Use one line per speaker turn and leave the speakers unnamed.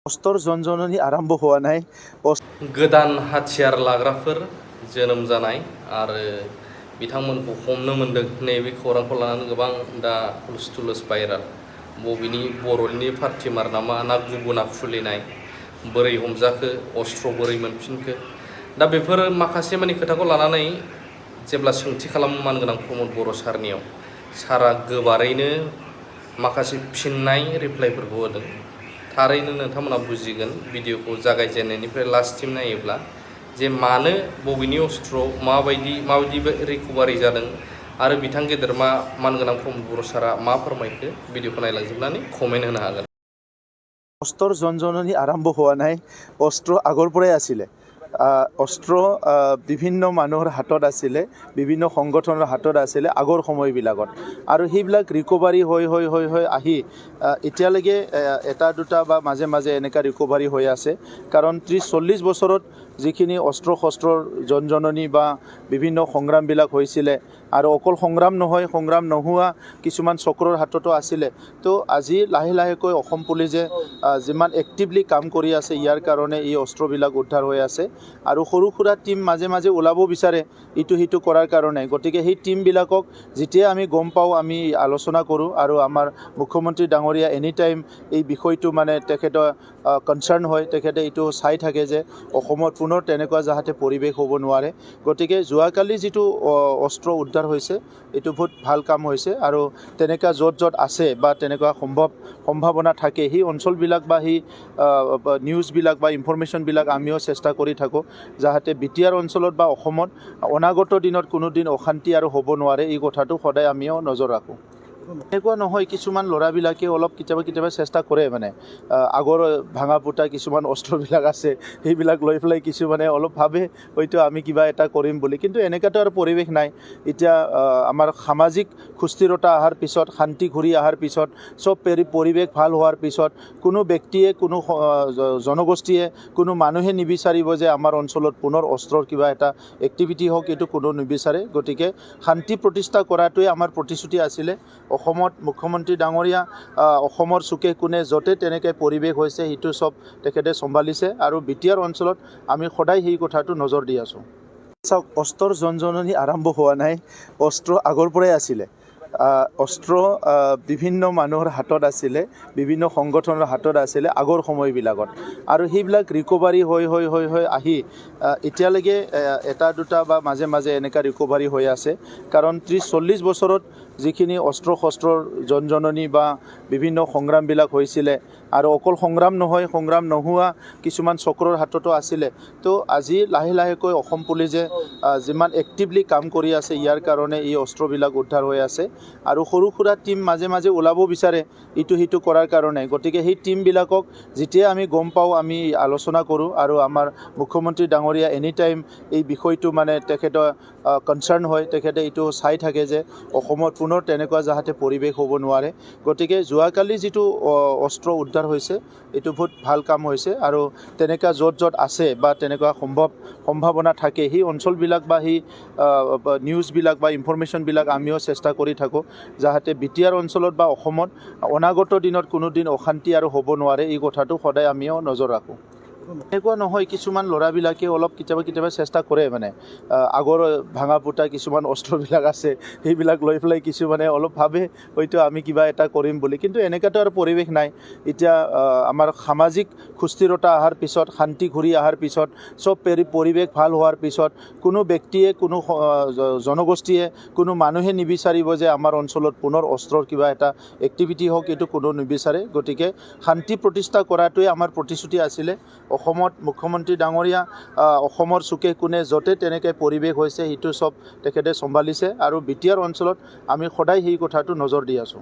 अस्तर जनजननी आरम्भ हुआ नाय
गोदान हाथियार लाग्राफोर जोनोम जानाय आरो बिथांमोनखौ हमनो मोनदों नैबे खौरांखौ लानानै गोबां दा हुलस्थुलुस भाइराल बबेनि बर'नि पार्टिमार नामा ना गुबुना खुलिनाय बोरै हमजाखो अस्त्र बोरै मोनफिनखो दा बेफोर माखासे माने खोथाखौ लानानै जेब्ला सोंथि खालामो मानगोनां प्रमद बर' सारनियाव सारा गोबारैनो माखासे फिननाय रिप्लाइफोरखौ होदों थारैनो नोंथांमोना बुजिगोन भिडिअखौ जागायजेननायनिफ्राय लास्टसिम नायोब्ला जे मानो बबेनि अस्त्र माबायदि रिकभारि जादों आरो बिथां गेदेरमा मानगोनां प्रमद बर' सारा मा फोरमायखो भिडिअखौ नायलांजोबनानै कमेन्ट होनो हागोन।
अस्तर जनजननी आरम्भ हुआ नाय अस्त्र আগৰ পৰাই আছিলে अस्त्र বিভিন্ন মানুহৰ হাতত আছিলে বিভিন্ন সংগঠনৰ হাতত আছিলে আগৰ সময়বিলাকত আৰু সেইবিলাক ৰিকভাৰি হৈ আহি এতিয়ালৈকে এটা দুটা বা মাজে মাজে এনেকা ৰিকভাৰি হৈ আছে কাৰণ 30-40 বছৰত যিখিনি অস্ত্ৰ শস্ত্ৰৰ জনজননী বা বিভিন্ন সংগ্ৰামবিলাক হৈছিলে আৰু অকল সংগ্ৰাম নহয় সংগ্ৰাম নোহোৱা কিছুমান চক্ৰৰ হাততো আছিলে তো আজি লাহে লাহেকৈ অসম পুলিচে যিমান এক্টিভলি কাম কৰি আছে ইয়াৰ কাৰণে এই অস্ত্ৰবিলাক উদ্ধাৰ হৈ আছে আৰু সৰু সুৰা টিম মাজে মাজে ওলাব বিচাৰে ইটো হিটো কৰাৰ কাৰণে গতিকে সেই টিমবিলাকক যেতিয়া আমি গম পাওঁ আমি আলোচনা কৰোঁ আৰু আমাৰ মুখ্যমন্ত্ৰী ডাঙৰীয়া এনি টাইম এই বিষয়টো মানে তেখেতৰ কনচাৰ্ণ হয় তেখেতে এইটো চাই থাকে যে অসমত পুনৰ তেনেকুৱা যাতে পৰিৱেশ হ'ব নোৱাৰে গতিকে যোৱাকালি যিটো অস্ত্ৰ উদ্ধাৰ হৈছে এইটো বহুত ভাল কাম হৈছে আৰু তেনেকুৱা য'ত আছে বা তেনেকুৱা সম্ভাৱনা থাকে সেই অঞ্চলবিলাক বা সেই নিউজবিলাক বা ইনফৰমেশ্যনবিলাক আমিও চেষ্টা কৰি থাকোঁ যাতে বিটিআৰ অঞ্চলত বা অসমত অনাগত দিনত কোনো দিন অশান্তি আৰু হ'ব নোৱাৰে এই কথাটো সদায় আমিও নজৰ ৰাখোঁ। এনেকুৱা নহয় কিছুমান ল'ৰাবিলাকে অলপ কেতিয়াবা চেষ্টা কৰে মানে আগৰ ভাঙা পুতা কিছুমান অস্ত্ৰবিলাক আছে সেইবিলাক লৈ পেলাই কিছুমানে অলপ ভাবে হয়তো আমি কিবা এটা কৰিম বুলি কিন্তু এনেকুৱাতো আৰু পৰিৱেশ নাই এতিয়া আমাৰ সামাজিক সুস্থিৰতা অহাৰ পিছত শান্তি ঘূৰি অহাৰ পিছত চব পৰিৱেশ ভাল হোৱাৰ পিছত কোনো ব্যক্তিয়ে কোনো জনগোষ্ঠীয়ে কোনো মানুহে নিবিচাৰিব যে আমাৰ অঞ্চলত পুনৰ অস্ত্ৰৰ কিবা এটা এক্টিভিটি হওক এইটো কোনো নিবিচাৰে গতিকে শান্তি প্ৰতিষ্ঠা কৰাটোৱে আমাৰ প্ৰতিশ্ৰুতি আছিলে অসমত মুখ্যমন্ত্ৰী ডাঙৰীয়া অসমৰ চুকে কোণে য'তে তেনেকৈ পৰিৱেশ হৈছে সেইটো চব তেখেতে চম্ভালিছে আৰু বিটিআৰ অঞ্চলত আমি সদায় সেই কথাটো নজৰ দি আছোঁ। চাওক অস্ত্ৰৰ জনজননী আৰম্ভ হোৱা নাই অস্ত্ৰ আগৰ পৰাই আছিলে অস্ত্ৰ বিভিন্ন মানুহৰ হাতত আছিলে বিভিন্ন সংগঠনৰ হাতত আছিলে আগৰ সময়বিলাকত আৰু সেইবিলাক ৰিকভাৰি হৈ আহি এতিয়ালৈকে এটা দুটা বা মাজে মাজে এনেকা ৰিকভাৰি হৈ আছে কাৰণ 30-40 বছৰত যিখিনি অস্ত্ৰ শস্ত্ৰৰ জনজননী বা বিভিন্ন সংগ্ৰামবিলাক হৈছিলে আৰু অকল সংগ্ৰাম নহয় সংগ্ৰাম নোহোৱা কিছুমান চক্ৰৰ হাততো আছিলে তো আজি লাহে লাহেকৈ অসম পুলিচে যিমান এক্টিভলি কাম কৰি আছে ইয়াৰ কাৰণে এই অস্ত্ৰবিলাক উদ্ধাৰ হৈ আছে আৰু সৰু সুৰা টিম মাজে মাজে ওলাব বিচাৰে ইটো হিটো কৰাৰ কাৰণে গতিকে সেই টিমবিলাকক যেতিয়া আমি গম পাওঁ আমি আলোচনা কৰোঁ আৰু আমাৰ মুখ্যমন্ত্ৰী ডাঙৰীয়া এনি টাইম এই বিষয়টো মানে তেখেতৰ কনচাৰ্ণ হয় তেখেতে এইটো চাই থাকে যে অসমত পুনৰ তেনেকুৱা যাতে পৰিৱেশ হ'ব নোৱাৰে গতিকে যোৱাকালি যিটো অস্ত্ৰ উদ্ধাৰ হৈছে এইটো বহুত ভাল কাম হৈছে আৰু তেনেকুৱা য'ত আছে বা তেনেকুৱা সম্ভাৱনা থাকে সেই অঞ্চলবিলাক বা সেই নিউজবিলাক বা ইনফৰমেশ্যনবিলাক আমিও চেষ্টা কৰি থাকোঁ যাতে বিটিআৰ অঞ্চলত বা অসমত অনাগত দিনত কোনো দিন অশান্তি আৰু হ'ব নোৱাৰে এই কথাটো সদায় আমিও নজৰ ৰাখোঁ। এনেকুৱা নহয় কিছুমান ল'ৰাবিলাকে অলপ কেতিয়াবা চেষ্টা কৰে মানে আগৰ ভাঙা পুতা কিছুমান অস্ত্ৰবিলাক আছে সেইবিলাক লৈ পেলাই কিছুমানে অলপ ভাবে হয়তো আমি কিবা এটা কৰিম বুলি কিন্তু এনেকুৱাতো আৰু পৰিৱেশ নাই এতিয়া আমাৰ সামাজিক সুস্থিৰতা অহাৰ পিছত শান্তি ঘূৰি অহাৰ পিছত চব পৰিৱেশ ভাল হোৱাৰ পিছত কোনো ব্যক্তিয়ে কোনো জনগোষ্ঠীয়ে কোনো মানুহে নিবিচাৰিব যে আমাৰ অঞ্চলত পুনৰ অস্ত্ৰৰ কিবা এটা এক্টিভিটি হওক এইটো কোনো নিবিচাৰে গতিকে শান্তি প্ৰতিষ্ঠা কৰাটোৱে আমাৰ প্ৰতিশ্ৰুতি আছিলে অসমত মুখ্যমন্ত্ৰী ডাঙৰীয়া অসমৰ চুকে কোণে য'তে তেনেকৈ পৰিৱেশ হৈছে সেইটো চব তেখেতে চম্ভালিছে আৰু বিটিআৰ অঞ্চলত আমি সদায় সেই কথাটো নজৰ দি আছোঁ।